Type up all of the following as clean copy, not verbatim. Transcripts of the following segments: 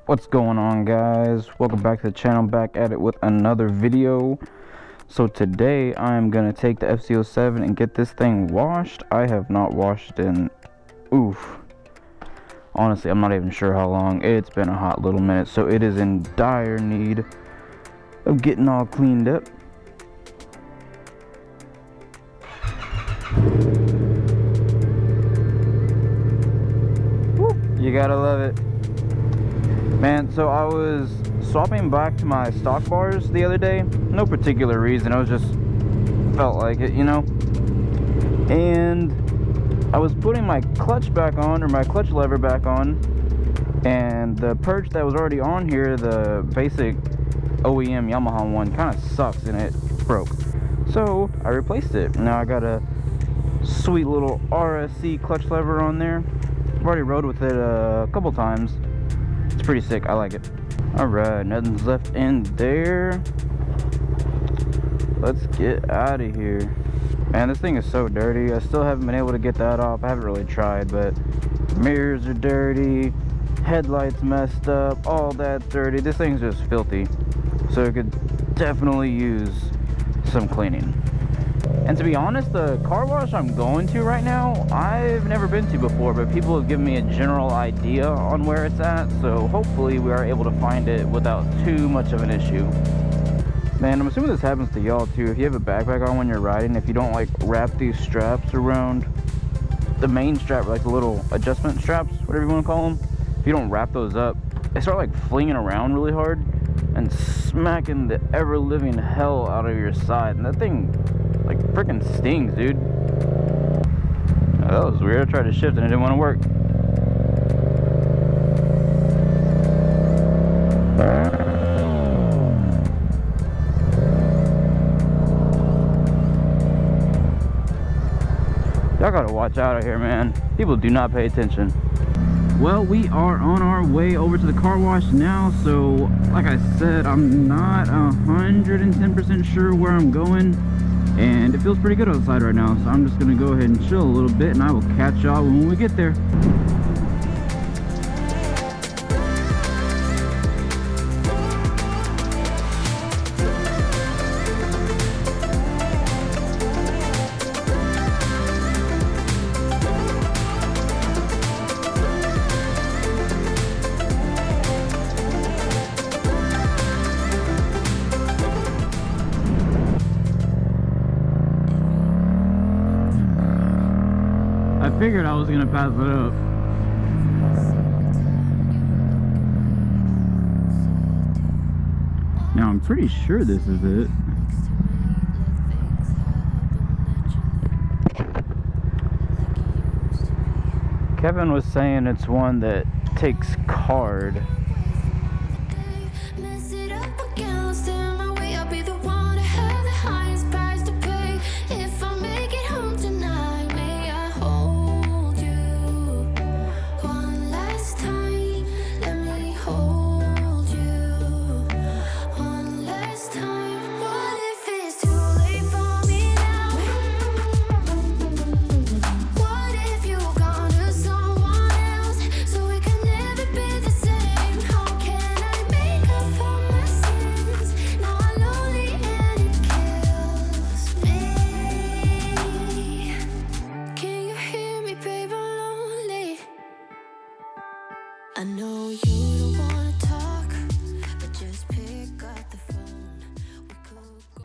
What's going on, guys? Welcome back to the channel. Back at it with another video. So today I'm gonna take the FC07 and get this thing washed. I have not washed in honestly, I'm not even sure how long. It's been a hot little minute, so it is in dire need of getting all cleaned up. Woo, you gotta love it. Man, so I was swapping back to my stock bars the other day. No particular reason, I was just felt like it, you know? And I was putting my clutch back on, or my clutch lever back on, and the perch that was already on here, the basic OEM Yamaha one, kind of sucks and it broke. So I replaced it. Now I got a sweet little RSC clutch lever on there. I've already rode with it a couple times. It's pretty sick, I like it. Alright, nothing's left in there. Let's get out of here. Man, this thing is so dirty. I still haven't been able to get that off. I haven't really tried, but mirrors are dirty, headlights messed up, all that's dirty. This thing's just filthy. So it could definitely use some cleaning. And to be honest, the car wash I'm going to right now, I've never been to before, but people have given me a general idea on where it's at, so hopefully we are able to find it without too much of an issue. Man, I'm assuming this happens to y'all too. If you have a backpack on when you're riding, if you don't like wrap these straps around the main strap, like the little adjustment straps, whatever you want to call them, if you don't wrap those up, they start like flinging around really hard and smacking the ever-living hell out of your side, and that thing like freaking stings, dude. Oh, that was weird. I tried to shift and it didn't want to work. Y'all gotta watch out here, man. People do not pay attention. Well, we are on our way over to the car wash now, so like I said, I'm not 110% sure where I'm going, and it feels pretty good outside right now, so I'm just gonna go ahead and chill a little bit, and I will catch y'all when we get there. I figured I was gonna pass it up. Now I'm pretty sure this is it. Kevin was saying it's one that takes card. I know you don't wanna talk, but just pick up the phone. We could go.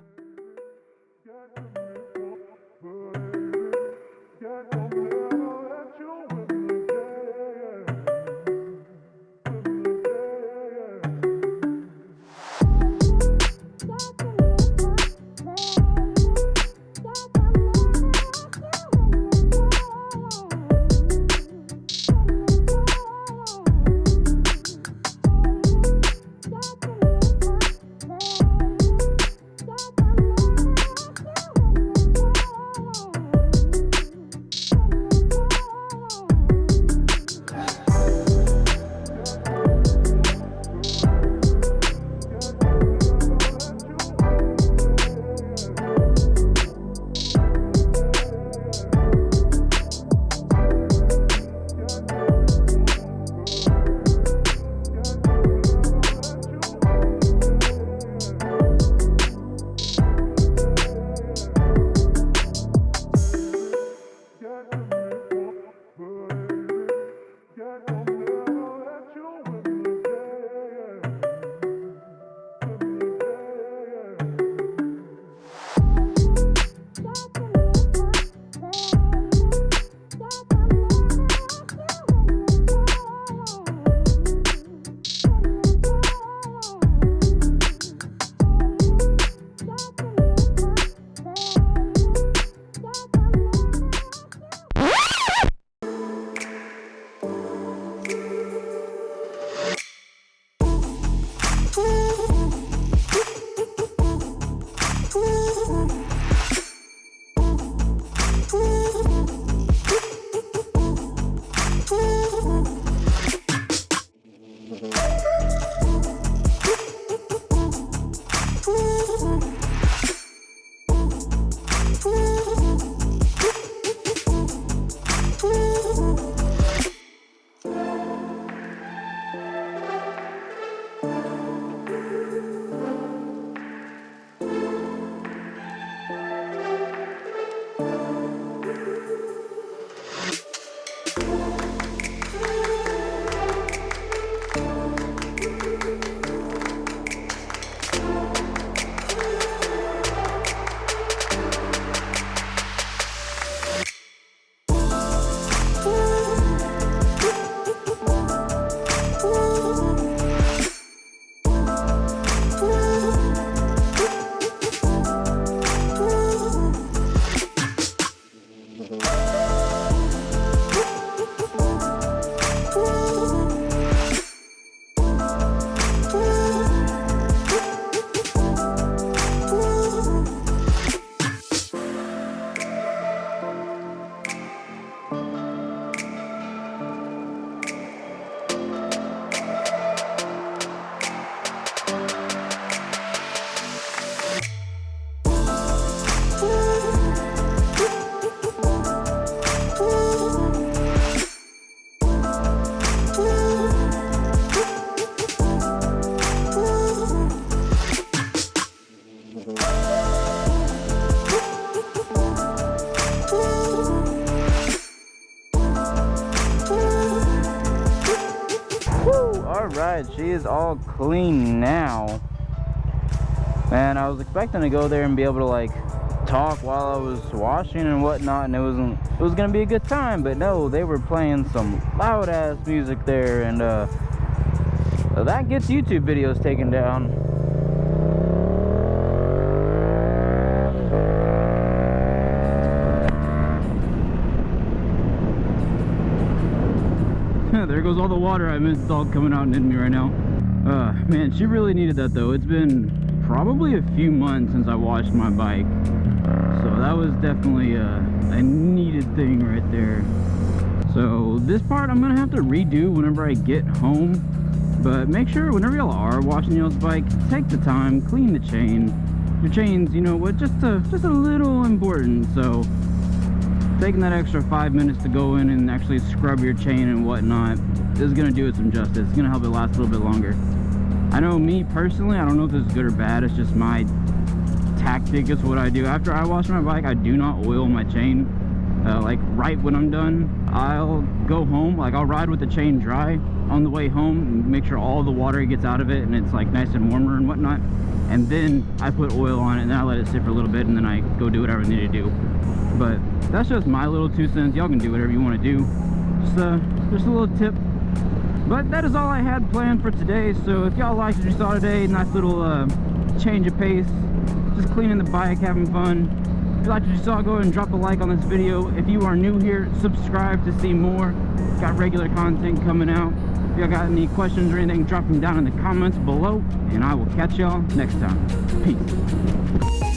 Alright, she is all clean now. Man, I was expecting to go there and be able to like talk while I was washing and whatnot, and it was gonna be a good time, but no, they were playing some loud ass music there, and that gets YouTube videos taken down. There goes all the water I missed. It's all coming out and hitting me right now. Man, she really needed that though. It's been probably a few months since I washed my bike, so that was definitely a needed thing right there. So this part I'm gonna have to redo whenever I get home, but make sure whenever y'all are washing y'all's bike, take the time, clean the chain. Your chain's, you know what, just a little important, so taking that extra 5 minutes to go in and actually scrub your chain and whatnot is going to do it some justice. It's going to help it last a little bit longer. I know me personally, I don't know if this is good or bad, it's just my tactic. It's what I do. After I wash my bike, I do not oil my chain. Like right when I'm done, I'll go home, like I'll ride with the chain dry on the way home and make sure all the water gets out of it and it's like nice and warmer and whatnot, and then I put oil on it and then I let it sit for a little bit and then I go do whatever I need to do. But that's just my little 2 cents. Y'all can do whatever you want to do. Just a little tip. But that is all I had planned for today. So if y'all liked what you saw today, nice little change of pace, just cleaning the bike, having fun. If you liked what you saw, go ahead and drop a like on this video. If you are new here, subscribe to see more. Got regular content coming out. If y'all got any questions or anything, drop them down in the comments below, and I will catch y'all next time. Peace.